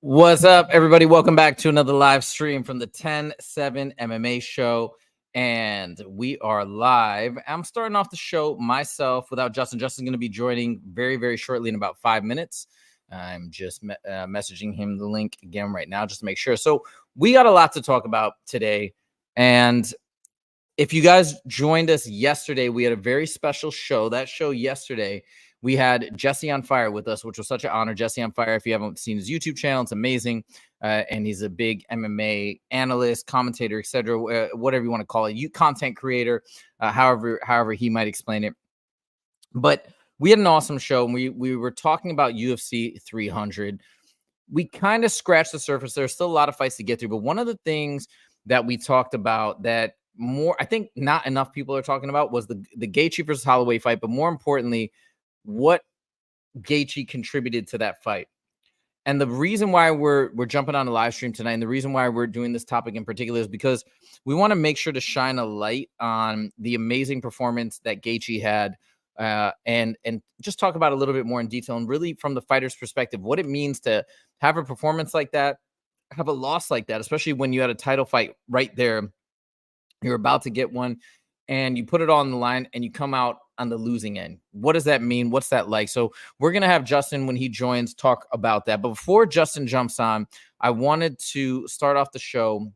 What's up, everybody? Welcome back to another live stream from the 10-7 MMA Show. And we are live. I'm starting off the show myself without Justin. Justin's going to be joining very, very shortly in about 5 minutes. I'm just messaging him the link again right now just to make sure. So we got a lot to talk about today. And if you guys joined us yesterday, we had a very special show. That show yesterday, we had Jesse on Fire with us, which was such an honor. Jesse on Fire, if you haven't seen his YouTube channel, it's amazing. And he's a big MMA analyst, commentator, etc., whatever you want to call it. Content creator, however he might explain it. But we had an awesome show, and we were talking about UFC 300. We kind of scratched the surface. There's still a lot of fights to get through, but one of the things that we talked about that I think not enough people are talking about was the Gaethje versus Holloway fight, but more importantly, what Gaethje contributed to that fight. And the reason why we're jumping on a live stream tonight, and the reason why we're doing this topic in particular, is because we want to make sure to shine a light on the amazing performance that Gaethje had, and just talk about it a little bit more in detail, and really from the fighter's perspective, what it means to have a performance like that, have a loss like that, especially when you had a title fight right there. You're about to get one, and you put it all on the line, and you come out on the losing end. What does that mean? What's that like? So we're going to have Justin, when he joins, talk about that. But before Justin jumps on, I wanted to start off the show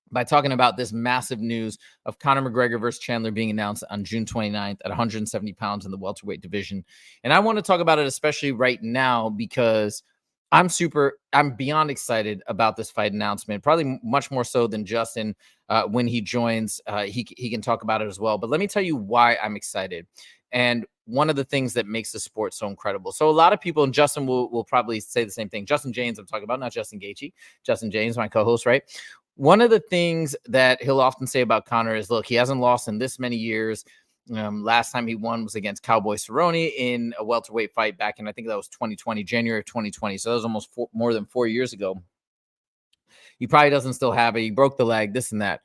by talking about this massive news of Conor McGregor versus Chandler being announced on June 29th at 170 pounds in the welterweight division. And I want to talk about it especially right now because I'm beyond excited about this fight announcement, probably much more so than Justin. When he joins, he can talk about it as well. But let me tell you why I'm excited. And one of the things that makes the sport so incredible. So a lot of people, and Justin will probably say the same thing. Justin James, I'm talking about, not Justin Gaethje. Justin James, my co-host, right? One of the things that he'll often say about Conor is, look, he hasn't lost in this many years. Last time he won was against Cowboy Cerrone in a welterweight fight back in, I think that was 2020, January of 2020. So that was almost more than 4 years ago. He probably doesn't still have it. He broke the leg, this and that.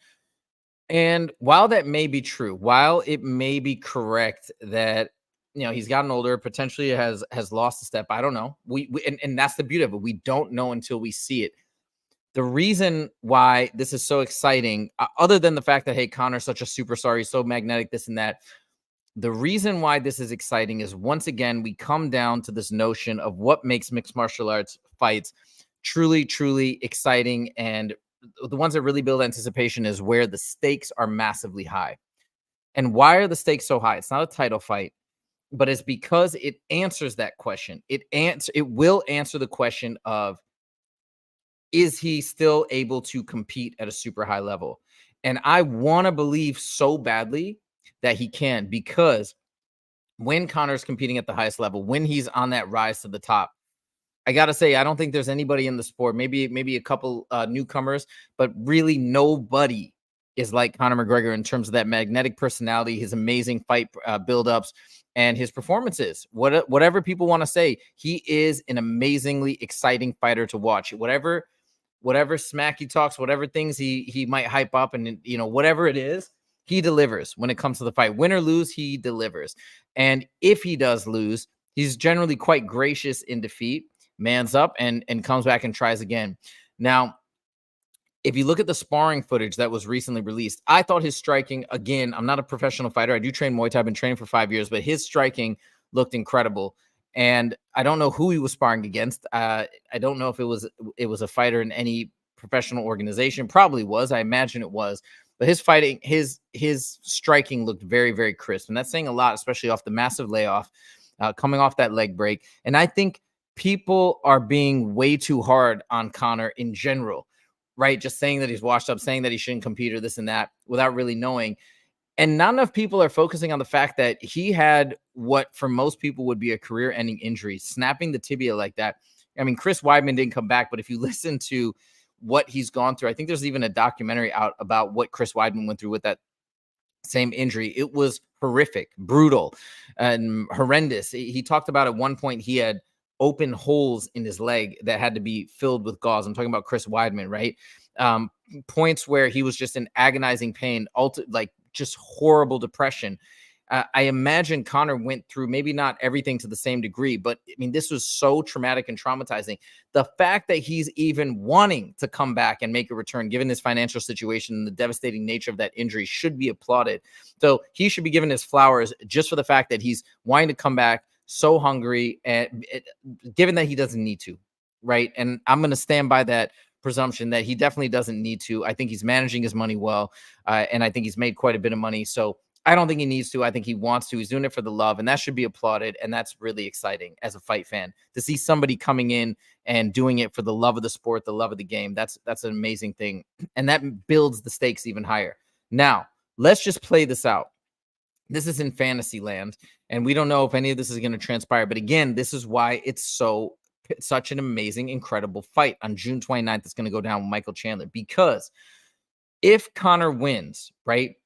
And while that may be true, while it may be correct that, he's gotten older, potentially has lost a step, I don't know. And that's the beauty of it. We don't know until we see it. The reason why this is so exciting, other than the fact that, hey, Conor's such a superstar, he's so magnetic, this and that. The reason why this is exciting is, once again, we come down to this notion of what makes mixed martial arts fights truly, truly exciting. And the ones that really build anticipation is where the stakes are massively high. And why are the stakes so high? It's not a title fight, but it's because it answers that question. It will answer the question of, is he still able to compete at a super high level? And I want to believe so badly that he can, because when Conor's competing at the highest level, when he's on that rise to the top, I got to say, I don't think there's anybody in the sport, maybe a couple newcomers, but really nobody is like Conor McGregor in terms of that magnetic personality, his amazing fight buildups, and his performances. Whatever people want to say, he is an amazingly exciting fighter to watch. Whatever smack he talks, whatever things he might hype up, and whatever it is, he delivers when it comes to the fight. Win or lose, he delivers. And if he does lose, he's generally quite gracious in defeat, mans up, and comes back and tries again. Now, if you look at the sparring footage that was recently released, I thought his striking, again, I'm not a professional fighter. I do train Muay Thai. I've been training for 5 years, but his striking looked incredible. And I don't know who he was sparring against. I don't know if it was a fighter in any professional organization. Probably was. I imagine it was. But his striking looked very, very crisp. And that's saying a lot, especially off the massive layoff, coming off that leg break. And I think people are being way too hard on Conor in general, right? Just saying that he's washed up, saying that he shouldn't compete or this and that without really knowing. And not enough people are focusing on the fact that he had what for most people would be a career-ending injury, snapping the tibia like that. I mean, Chris Weidman didn't come back, but if you listen to what he's gone through, I think there's even a documentary out about what Chris Weidman went through with that same injury. It was horrific, brutal, and horrendous. He talked about at one point he had open holes in his leg that had to be filled with gauze. I'm talking about Chris Weidman, right? Points where he was just in agonizing pain, just horrible depression. I imagine Conor went through maybe not everything to the same degree, but I mean, this was so traumatic and traumatizing. The fact that he's even wanting to come back and make a return, given his financial situation and the devastating nature of that injury, should be applauded. So he should be given his flowers just for the fact that he's wanting to come back, so hungry, and given that he doesn't need to, right? And I'm going to stand by that presumption that he definitely doesn't need to. I think he's managing his money well, and I think he's made quite a bit of money. So I don't think he needs to. I think he wants to. He's doing it for the love, and that should be applauded. And that's really exciting as a fight fan to see somebody coming in and doing it for the love of the sport, the love of the game. That's an amazing thing, and that builds the stakes even higher. Now, let's just play this out. This is in fantasy land, and we don't know if any of this is going to transpire. But again, this is why it's such an amazing, incredible fight on June 29th. It's going to go down with Michael Chandler, because if Conor wins, right?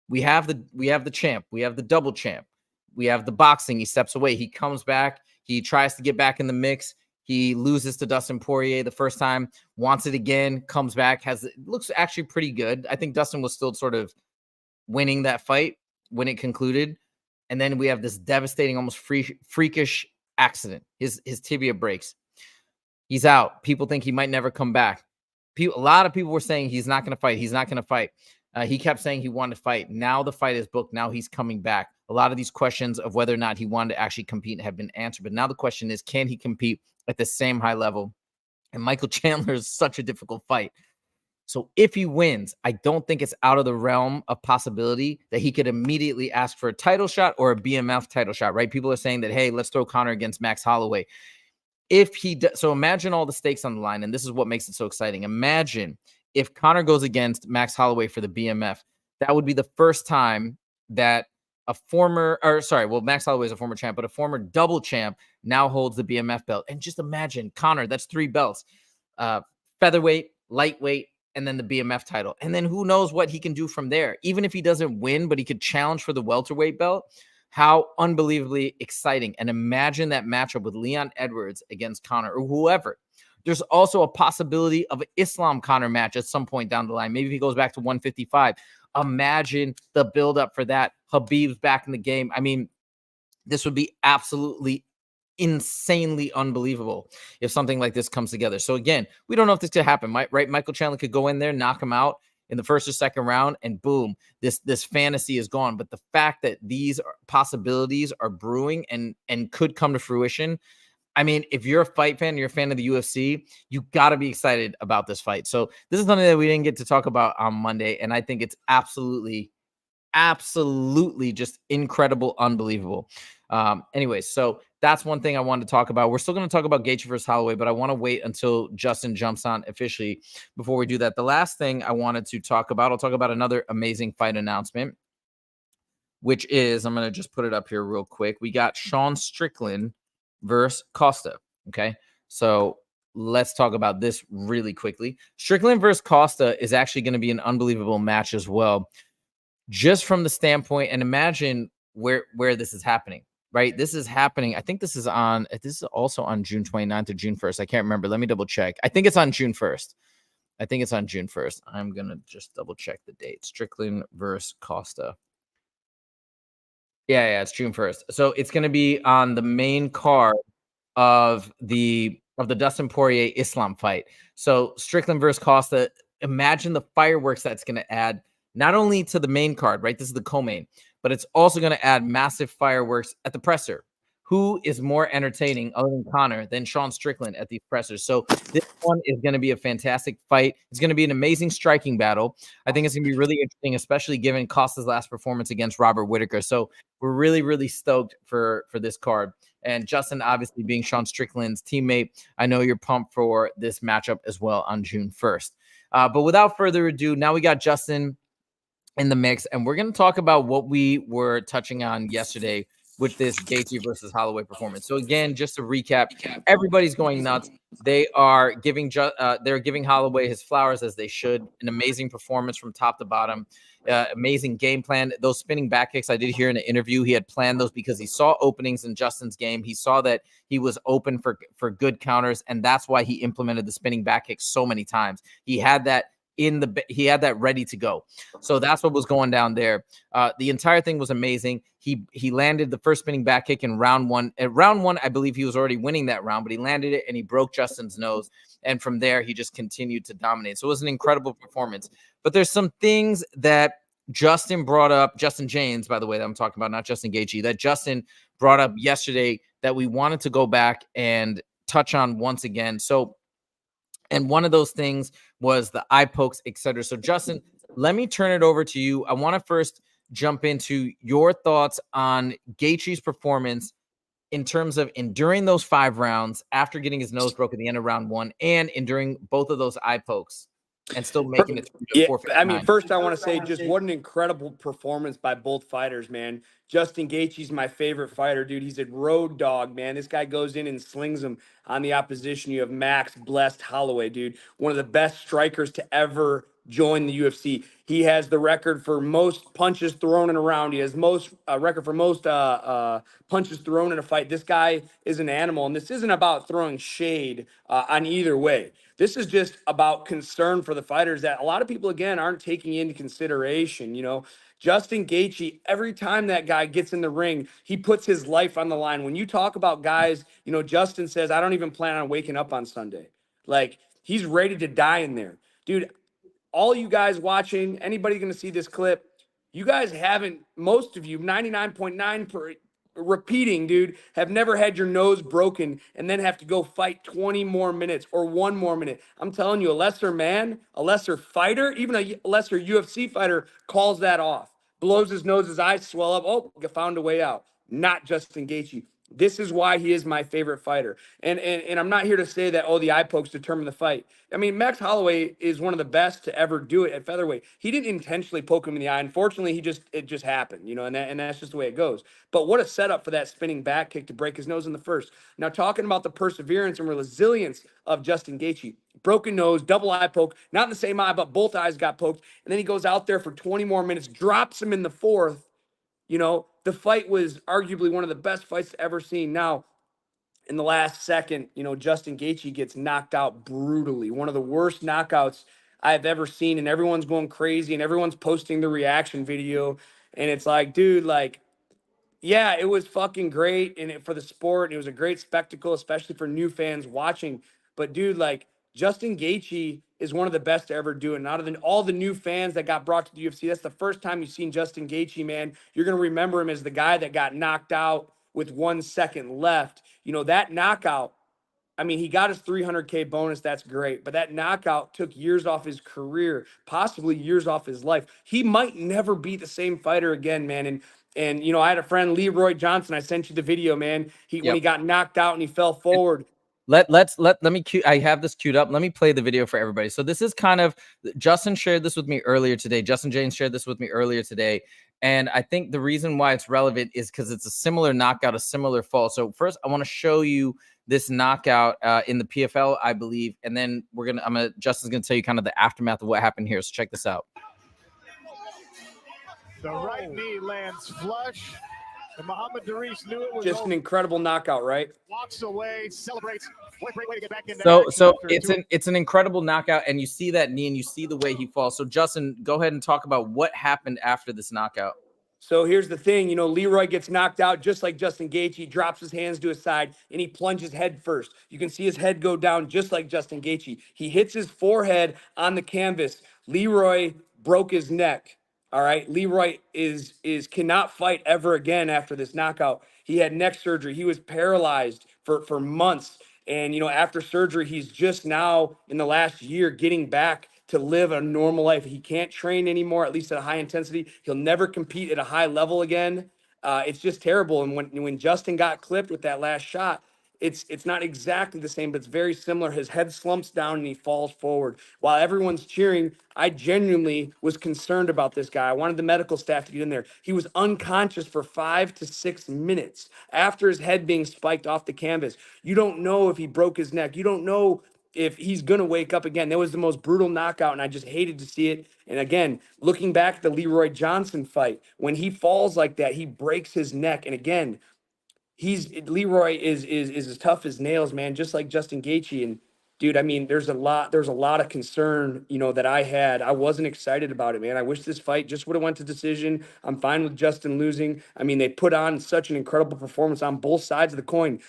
We have the champ, we have the double champ, we have the boxing. He steps away, he comes back, he tries to get back in the mix. He loses to Dustin Poirier the first time, wants it again, comes back, looks actually pretty good. I think Dustin was still sort of winning that fight when it concluded. And then we have this devastating, almost freakish accident. His tibia breaks. He's out. People think he might never come back. A lot of people were saying he's not going to fight. He's not going to fight. He kept saying he wanted to fight. Now the fight is booked. Now he's coming back. A lot of these questions of whether or not he wanted to actually compete have been answered. But now the question is, can he compete at the same high level? And Michael Chandler is such a difficult fight. So if he wins, I don't think it's out of the realm of possibility that he could immediately ask for a title shot or a BMF title shot, right? People are saying that, hey, let's throw Conor against Max Holloway. If he does, so imagine all the stakes on the line, and this is what makes it so exciting. Imagine if Conor goes against Max Holloway for the BMF, that would be the first time that Max Holloway is a former champ, but a former double champ now holds the BMF belt. And just imagine Conor, that's 3 belts, featherweight, lightweight, and then the BMF title. And then who knows what he can do from there. Even if he doesn't win, but he could challenge for the welterweight belt. How unbelievably exciting. And imagine that matchup with Leon Edwards against Conor or whoever. There's also a possibility of an Islam Conor match at some point down the line. Maybe if he goes back to 155. Imagine the buildup for that. Khabib's back in the game. I mean, this would be absolutely insanely unbelievable if something like this comes together. So again, we don't know if this could happen, right? Michael Chandler could go in there, knock him out in the first or second round, and boom, this fantasy is gone. But the fact that these possibilities are brewing and could come to fruition, I mean, if you're a fight fan, you're a fan of the UFC, you got to be excited about this fight. So this is something that we didn't get to talk about on Monday, and I think it's absolutely just incredible, unbelievable. Anyways, so that's one thing I wanted to talk about. We're still going to talk about Gaethje versus Holloway, but I want to wait until Justin jumps on officially before we do that. The last thing I wanted to talk about, I'll talk about another amazing fight announcement, which is, I'm going to just put it up here real quick. We got Sean Strickland versus Costa. Okay. So let's talk about this really quickly. Strickland versus Costa is actually going to be an unbelievable match as well. Just from the standpoint, and imagine where this is happening, right? This is happening. I think this is also on June 29th or June 1st. I can't remember. Let me double check. I think it's on June 1st. I'm going to just double check the date. Strickland versus Costa. Yeah, it's June 1st. So it's going to be on the main card of the Dustin Poirier Islam fight. So Strickland versus Costa, imagine the fireworks that's going to add not only to the main card, right? This is the co-main, but it's also going to add massive fireworks at the presser. Who is more entertaining other than Conor than Sean Strickland at these pressers? So this one is going to be a fantastic fight. It's going to be an amazing striking battle. I think it's going to be really interesting, especially given Costa's last performance against Robert Whittaker. So we're really, really stoked for this card. And Justin, obviously being Sean Strickland's teammate, I know you're pumped for this matchup as well on June 1st. But without further ado, now we got Justin in the mix, and we're going to talk about what we were touching on yesterday with this Gaethje versus Holloway performance. So again, just to recap, everybody's going nuts. They are giving Holloway his flowers, as they should. An amazing performance from top to bottom. Amazing game plan. Those spinning back kicks, I did hear in an interview, he had planned those because he saw openings in Justin's game. He saw that he was open for good counters, and that's why he implemented the spinning back kicks so many times. He had that he had that ready to go. So that's what was going down there. The entire thing was amazing. He landed the first spinning back kick in round one. At round one, I believe he was already winning that round, but he landed it and he broke Justin's nose. And from there, he just continued to dominate. So it was an incredible performance. But there's some things that Justin brought up, Justin James, by the way, that I'm talking about, not Justin Gaethje, that Justin brought up yesterday that we wanted to go back and touch on once again. So, and one of those things was the eye pokes, etc. So, Justin, let me turn it over to you. I want to first jump into your thoughts on Gaethje's performance in terms of enduring those 5 rounds after getting his nose broke at the end of round 1 and enduring both of those eye pokes and still making it through to 459. I mean, first I want to say just what an incredible performance by both fighters, man. Justin Gaethje's my favorite fighter, dude. He's a road dog, man. This guy goes in and slings them on the opposition. You have Max Blessed Holloway, dude. One of the best strikers to ever join the UFC. He has the record for most punches thrown in a round. He has most record for most punches thrown in a fight. This guy is an animal, and this isn't about throwing shade on either way. This is just about concern for the fighters that a lot of people, again, aren't taking into consideration. You know, Justin Gaethje, every time that guy gets in the ring, he puts his life on the line. When you talk about guys, you know, Justin says, I don't even plan on waking up on Sunday. Like, he's ready to die in there. Dude, all you guys watching, anybody going to see this clip, you guys haven't, most of you, 99.9 per repeating, dude, have never had your nose broken and then have to go fight 20 more minutes or 1 more minute. I'm telling you, a lesser man, a lesser fighter, even a lesser UFC fighter calls that off. Blows his nose, his eyes swell up. Oh, found a way out. Not Justin Gaethje. This is why he is my favorite fighter. And I'm not here to say that, oh, the eye pokes determine the fight. I mean, Max Holloway is one of the best to ever do it at featherweight. He didn't intentionally poke him in the eye. Unfortunately, it just happened, you know, and that's just the way it goes. But what a setup for that spinning back kick to break his nose in the first. Now, talking about the perseverance and resilience of Justin Gaethje. Broken nose, double eye poke, not in the same eye, but both eyes got poked. And then he goes out there for 20 more minutes, drops him in the fourth. You know, the fight was arguably one of the best fights ever seen. Now, in the last second, you know, Justin Gaethje gets knocked out brutally. One of the worst knockouts I've ever seen. And everyone's going crazy and everyone's posting the reaction video. And it's like, dude, like, yeah, it was fucking great for the sport. It was a great spectacle, especially for new fans watching. But dude, like, Justin Gaethje is one of the best to ever do it. And out of all the new fans that got brought to the UFC, that's the first time you've seen Justin Gaethje, man. You're going to remember him as the guy that got knocked out with 1 second left. You know, that knockout, I mean, he got his 300K bonus. That's great. But that knockout took years off his career, possibly years off his life. He might never be the same fighter again, man. And you know, I had a friend, Leroy Johnson. I sent you the video, man. When he got knocked out and he fell forward. Let me cue. I have this queued up. Let me play the video for everybody. So this is kind of, Justin shared this with me earlier today. Justin James shared this with me earlier today. And I think the reason why it's relevant is because it's a similar knockout, a similar fall. So first, I want to show you this knockout in the PFL, I believe, and then Justin's gonna tell you kind of the aftermath of what happened here. So check this out. The right knee lands flush. And Muhammad Daris knew it was just an incredible knockout, right? Walks away, celebrates. What a great way to get back into so it's an incredible knockout, and you see that knee and you see the way he falls. So Justin, go ahead and talk about what happened after this knockout. So here's the thing, you know, Leroy gets knocked out just like Justin Gaethje. He drops his hands to his side and he plunges head first. You can see his head go down just like Justin Gaethje. He hits his forehead on the canvas. Leroy broke his neck. All right. Leroy cannot fight ever again after this knockout. He had neck surgery. He was paralyzed for months. And, you know, after surgery, he's just now in the last year getting back to live a normal life. He can't train anymore, at least at a high intensity. He'll never compete at a high level again. It's just terrible. And when Justin got clipped with that last shot, it's not exactly the same, but it's very similar. His head slumps down and he falls forward. While everyone's cheering, I genuinely was concerned about this guy. I wanted the medical staff to get in there. He was unconscious for 5 to 6 minutes after his head being spiked off the canvas. You don't know if he broke his neck. You don't know if he's going to wake up again. That was the most brutal knockout, and I just hated to see it. And again, looking back at the Leroy Johnson fight, when he falls like that, he breaks his neck. And again, Leroy is as tough as nails, man, just like Justin Gaethje. And Dude, I mean, there's a lot of concern, that I had. I wasn't excited about it, man. I wish this fight just would have went to decision. I'm fine with Justin losing. I mean, they put on such an incredible performance on both sides of the coin.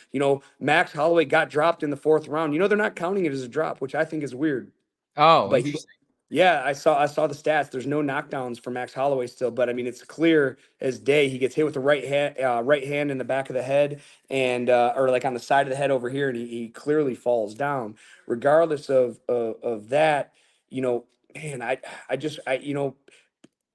Max Holloway got dropped in the 4th round. They're not counting it as a drop, which I think is weird. Oh, But he, interesting. yeah, I saw the stats. There's no knockdowns for Max Holloway still, but I mean it's clear as day. He gets hit with the right hand in the back of the head, and or like on the side of the head over here, and he clearly falls down. Regardless of that, man,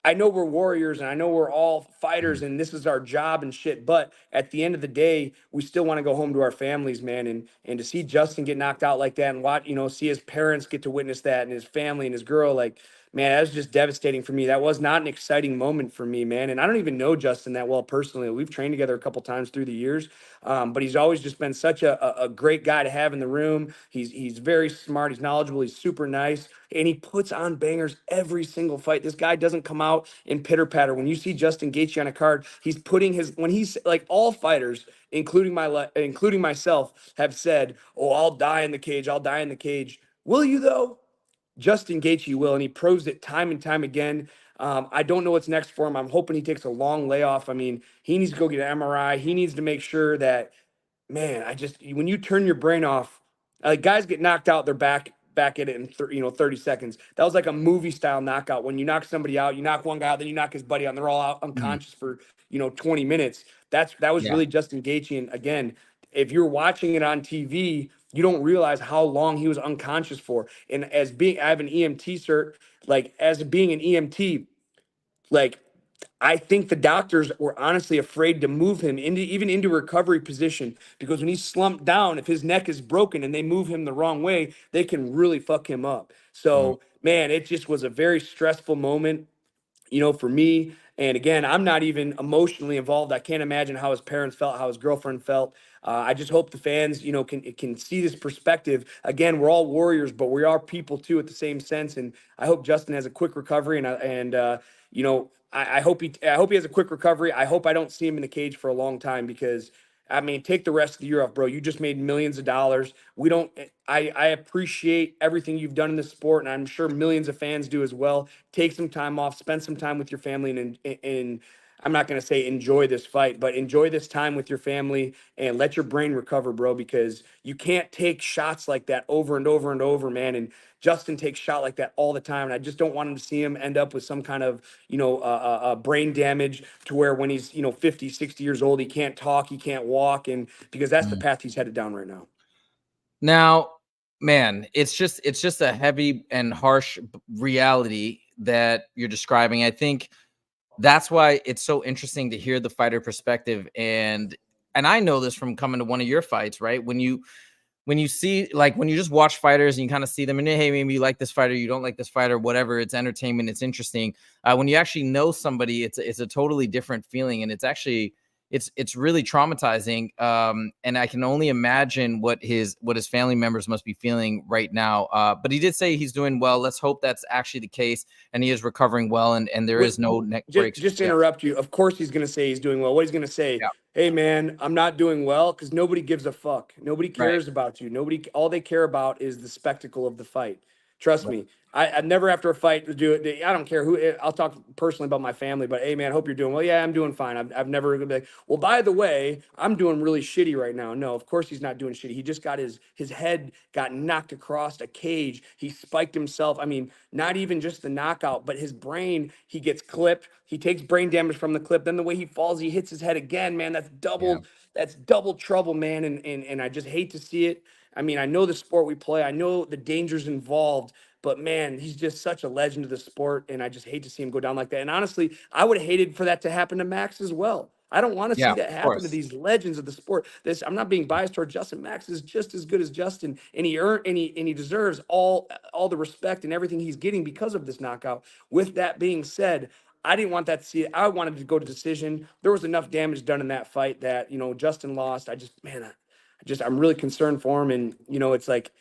I know we're warriors and I know we're all fighters Mhm. and this is our job and shit. But at the end of the day, we still want to go home to our families, man. And to see Justin get knocked out like that and watch, see his parents get to witness that and his family and his girl, like, man, that was just devastating for me. That was not an exciting moment for me, man. And I don't even know Justin that well personally. We've trained together a couple times through the years. But he's always just been such a great guy to have in the room. He's very smart. He's knowledgeable. He's super nice, and he puts on bangers every single fight. This guy doesn't come out in pitter patter. When you see Justin Gaethje on a card, he's putting his when he's like all fighters, including myself, have said, "Oh, I'll die in the cage. I'll die in the cage." Will you though? Justin Gaethje will, and he proves it time and time again. I don't know what's next for him. I'm hoping he takes a long layoff. I mean, he needs to go get an MRI. He needs to make sure that, man, when you turn your brain off, guys get knocked out, they're back at it in 30 seconds. That was like a movie style knockout. When you knock somebody out, you knock one guy out, then you knock his buddy out, and they're all out Mhm. unconscious for 20 minutes. That was Yeah. really Justin Gaethje. And again, if you're watching it on TV, you don't realize how long he was unconscious for. And I have an EMT cert, like as being an EMT, like I think the doctors were honestly afraid to move him into recovery position because when he's slumped down, if his neck is broken and they move him the wrong way, they can really fuck him up. Mhm. So, man, it just was a very stressful moment, for me. And again, I'm not even emotionally involved. I can't imagine how his parents felt, how his girlfriend felt. I just hope the fans, can see this perspective. Again, we're all warriors, but we are people too, at the same sense. And I hope Justin has a quick recovery. I hope he has a quick recovery. I hope I don't see him in the cage for a long time because I mean, take the rest of the year off, bro. You just made millions of dollars. We don't. I appreciate everything you've done in this sport, and I'm sure millions of fans do as well. Take some time off, spend some time with your family, and I'm not going to say enjoy this fight, but enjoy this time with your family and let your brain recover, bro, because you can't take shots like that over and over and over, man. And Justin takes shot like that all the time. And I just don't want him to see him end up with some kind of, brain damage to where when he's, 50, 60 years old, he can't talk, he can't walk. And because that's the Mhm. path he's headed down right now. Now, man, it's just a heavy and harsh reality that you're describing. I think that's why it's so interesting to hear the fighter perspective. And I know this from coming to one of your fights, right? When you see, like, when you just watch fighters and you kind of see them and hey, maybe you like this fighter, you don't like this fighter, whatever, it's entertainment, it's interesting. When you actually know somebody, it's a totally different feeling, and it's really traumatizing. And I can only imagine what his family members must be feeling right now. But he did say he's doing well. Let's hope that's actually the case, and he is recovering well, and there What, is no neck just breaks. just to Yeah, interrupt you, of course he's going to say he's doing well. What he's going to say, yeah, hey man, I'm not doing well, because nobody gives a fuck. Nobody right, cares about you. Nobody, all they care about is the spectacle of the fight. Trust right. me. I never after a fight to do it. I don't care who. I'll talk personally about my family, but hey man, hope you're doing well. Yeah, I'm doing fine. I've never been like, well, by the way, I'm doing really shitty right now. No, of course he's not doing shitty. He just got his head got knocked across a cage. He spiked himself. I mean, not even just the knockout, but his brain. He gets clipped. He takes brain damage from the clip. Then the way he falls, he hits his head again. Man, that's Yeah, double. That's double trouble, man. And I just hate to see it. I mean, I know the sport we play. I know the dangers involved, but man, he's just such a legend of the sport, and I just hate to see him go down like that. And honestly, I would have hated for that to happen to Max as well. I don't want to yeah, see of that happen to course. these legends of the sport. I'm not being biased toward Justin. Max is just as good as Justin, and he earned and he deserves all the respect and everything he's getting because of this knockout. With that being said, I didn't want that to see it. I wanted to go to decision. There was enough damage done in that fight that Justin lost. I'm really concerned for him, and it's like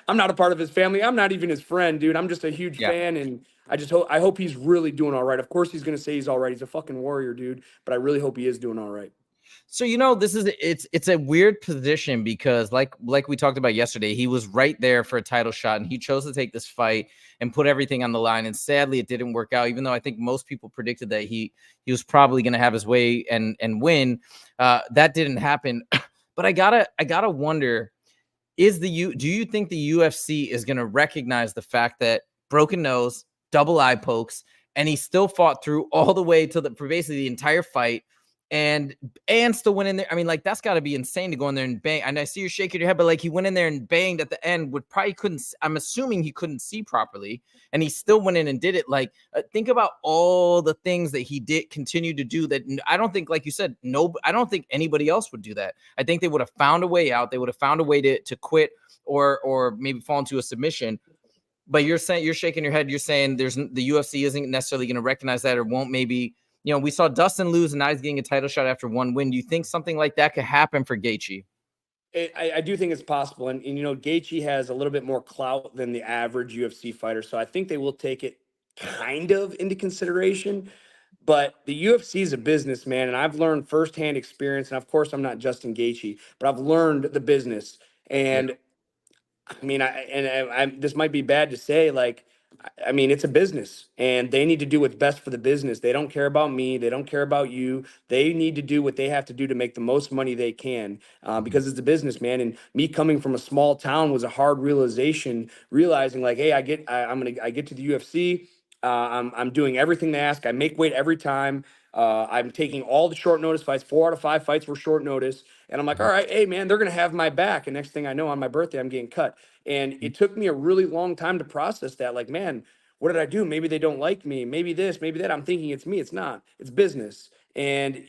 I'm not a part of his family. I'm not even his friend, dude. I'm just a huge Yeah. fan, and I hope he's really doing all right. Of course, he's gonna say he's all right. He's a fucking warrior, dude. But I really hope he is doing all right. So, this is it's a weird position because like we talked about yesterday, he was right there for a title shot and he chose to take this fight and put everything on the line. And sadly, it didn't work out, even though I think most people predicted that he was probably going to have his way and win. That didn't happen. But I gotta wonder, do you think the UFC is going to recognize the fact that broken nose, double eye pokes, and he still fought through all the way to for basically the entire fight and still went in there? I mean, like, that's got to be insane to go in there and bang. And I see you're shaking your head, but like, he went in there and banged at the end. I'm assuming he couldn't see properly, and he still went in and did it. Like, think about all the things that he did continue to do that I don't think, like you said, I don't think anybody else would do that. I think they would have found a way out. They would have found a way to quit or maybe fall into a submission. But you're shaking your head. You're saying the UFC isn't necessarily going to recognize that, or won't. Maybe, we saw Dustin lose and now he's getting a title shot after one win. Do you think something like that could happen for Gaethje? I do think it's possible. And Gaethje has a little bit more clout than the average UFC fighter. So I think they will take it kind of into consideration. But the UFC is a business, man. And I've learned firsthand experience. And of course, I'm not Justin Gaethje, but I've learned the business. And I mean, this might be bad to say, like, I mean, it's a business and they need to do what's best for the business. They don't care about me. They don't care about you. They need to do what they have to do to make the most money they can, because it's a business, man. And me coming from a small town was a hard realization, realizing like, hey, I get to the UFC. I'm doing everything they ask. I make weight every time. I'm taking all the short notice fights. 4 out of 5 fights were short notice. And I'm like, all right, hey, man, they're going to have my back. And next thing I know, on my birthday, I'm getting cut. And it took me a really long time to process that. Like, man, what did I do? Maybe they don't like me. Maybe this, maybe that. I'm thinking it's me. It's not. It's business. And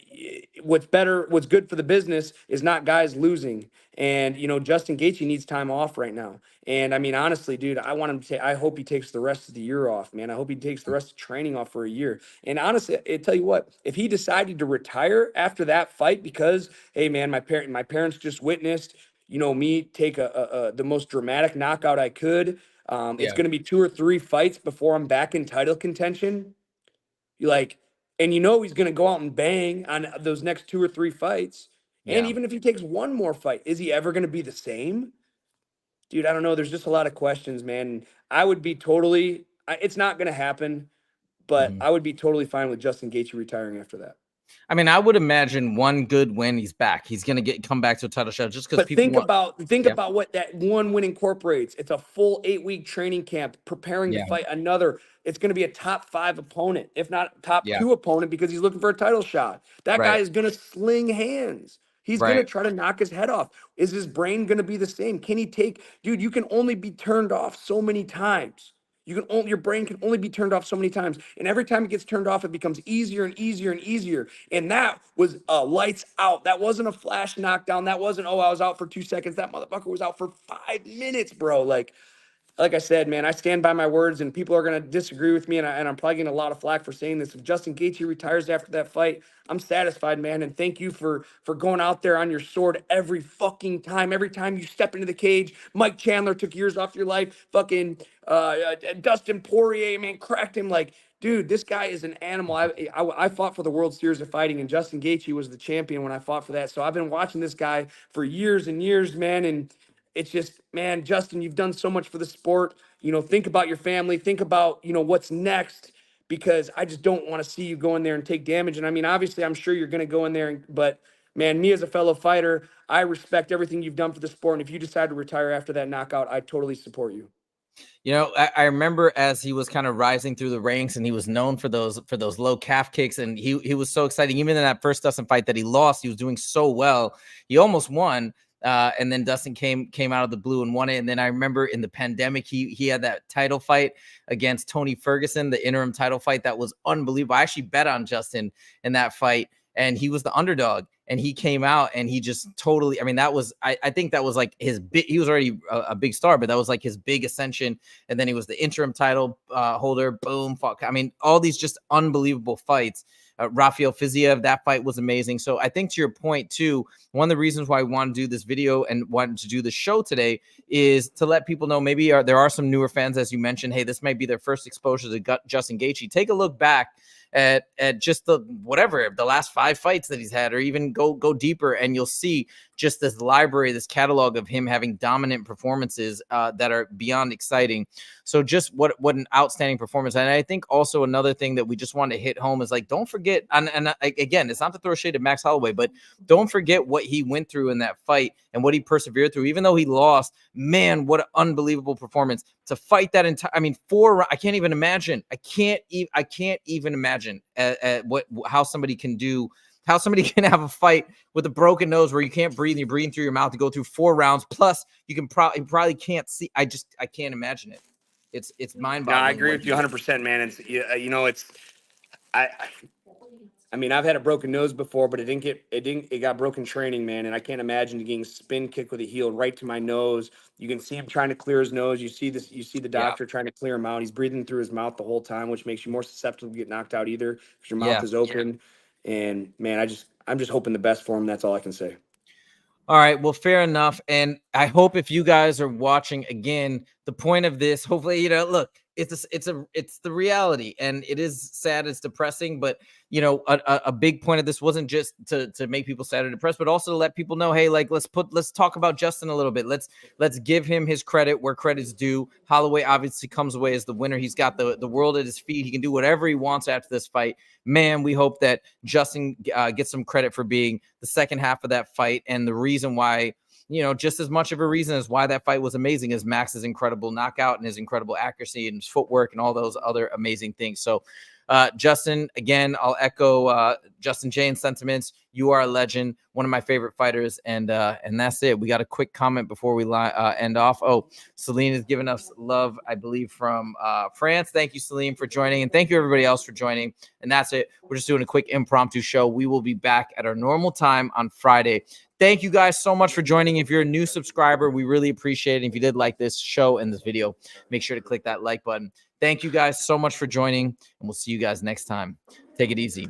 what's good for the business is not guys losing. And, Justin Gaethje needs time off right now. And I mean, honestly, dude, I hope he takes the rest of the year off, man. I hope he takes the rest of training off for a year. And honestly, I tell you what, if he decided to retire after that fight because, hey, man, my parents just witnessed, me take the most dramatic knockout I could. It's going to be 2 or 3 fights before I'm back in title contention. And he's going to go out and bang on those next 2 or 3 fights. And even if he takes one more fight, is he ever going to be the same? Dude, I don't know. There's just a lot of questions, man. I would be it's not going to happen, but I would be totally fine with Justin Gaethje retiring after that. I mean, I would imagine one good win, he's back. He's going to come back to a title shot just because people think about what that one win incorporates. It's a full 8-week training camp preparing to fight another. It's going to be a top 5 opponent, if not top 2 opponent, because he's looking for a title shot. That guy is going to sling hands. He's going to try to knock his head off. Is his brain going to be the same? Can he dude, you can only be turned off so many times. Your brain can only be turned off so many times. And every time it gets turned off, it becomes easier and easier and easier. And that was lights out. That wasn't a flash knockdown. That wasn't, I was out for 2 seconds. That motherfucker was out for 5 minutes, bro. Like I said, man, I stand by my words, and people are going to disagree with me, and I'm probably getting a lot of flack for saying this. If Justin Gaethje retires after that fight, I'm satisfied, man, and thank you for going out there on your sword every fucking time. Every time you step into the cage, Mike Chandler took years off your life. Fucking Dustin Poirier, man, cracked him. Like, dude, this guy is an animal. I fought for the World Series of Fighting, and Justin Gaethje was the champion when I fought for that. So I've been watching this guy for years and years, man, and it's just, man, Justin, you've done so much for the sport. Think about your family. Think about, what's next, because I just don't want to see you go in there and take damage. And I mean, obviously, I'm sure you're going to go in there, but man, me as a fellow fighter, I respect everything you've done for the sport. And if you decide to retire after that knockout, I totally support you. I remember as he was kind of rising through the ranks, and he was known for those low calf kicks, and he was so exciting. Even in that first Dustin fight that he lost, he was doing so well. He almost won. And then Dustin came out of the blue and won it. And then I remember in the pandemic, he had that title fight against Tony Ferguson, the interim title fight. That was unbelievable. I actually bet on Justin in that fight, and he was the underdog, and he came out and he just totally, I mean, that was, I think that was like his big, he was already a big star, but that was like his big ascension. And then he was the interim title holder. Boom. Fuck. I mean, all these just unbelievable fights. Rafael Fiziev, that fight was amazing. So I think to your point too, one of the reasons why I want to do this video and wanted to do the show today is to let people know, maybe there are some newer fans, as you mentioned, hey, this might be their first exposure to Justin Gaethje. Take a look back at just the last 5 fights that he's had, or even go deeper, and you'll see just this library, this catalog of him having dominant performances that are beyond exciting. So just what an outstanding performance. And I think also another thing that we just want to hit home is, like, don't forget, and again, it's not to throw shade at Max Holloway, but don't forget what he went through in that fight and what he persevered through. Even though he lost, man, what an unbelievable performance to fight that entire, I mean, 4, I can't even imagine. I can't even imagine how somebody can have a fight with a broken nose where you can't breathe and you're breathing through your mouth to go through 4 rounds. Plus you can probably can't see. I can't imagine it. It's mind-boggling. No, I agree with you 100%, man. It's, you know, it's, I mean, I've had a broken nose before, but it got broken training, man. And I can't imagine getting spin kick with a heel right to my nose. You can see him trying to clear his nose. You see the doctor trying to clear him out. He's breathing through his mouth the whole time, which makes you more susceptible to get knocked out either because your mouth is open. And man, I'm just hoping the best for him. That's all I can say. All right, well, fair enough. And I hope if you guys are watching, again, the point of this, hopefully, look, it's the reality, and it is sad, it's depressing, but a big point of this wasn't just to make people sad or depressed, but also to let people know, hey, like, let's talk about Justin a little bit. Let's give him his credit where credit's due. Holloway obviously comes away as the winner. He's got the world at his feet. He can do whatever he wants after this fight. Man, we hope that Justin gets some credit for being the second half of that fight, and the reason why, just as much of a reason as why that fight was amazing is Max's incredible knockout and his incredible accuracy and his footwork and all those other amazing things. So, Justin, again, I'll echo Justin Jane's sentiments. You are a legend, one of my favorite fighters, and that's it. We got a quick comment before we end off. Oh, Celine has given us love, I believe, from France. Thank you, Celine, for joining, and thank you everybody else for joining. And that's it. We're just doing a quick impromptu show. We will be back at our normal time on Friday. Thank you guys so much for joining. If you're a new subscriber, we really appreciate it. If you did like this show and this video, make sure to click that like button. Thank you guys so much for joining, and we'll see you guys next time. Take it easy.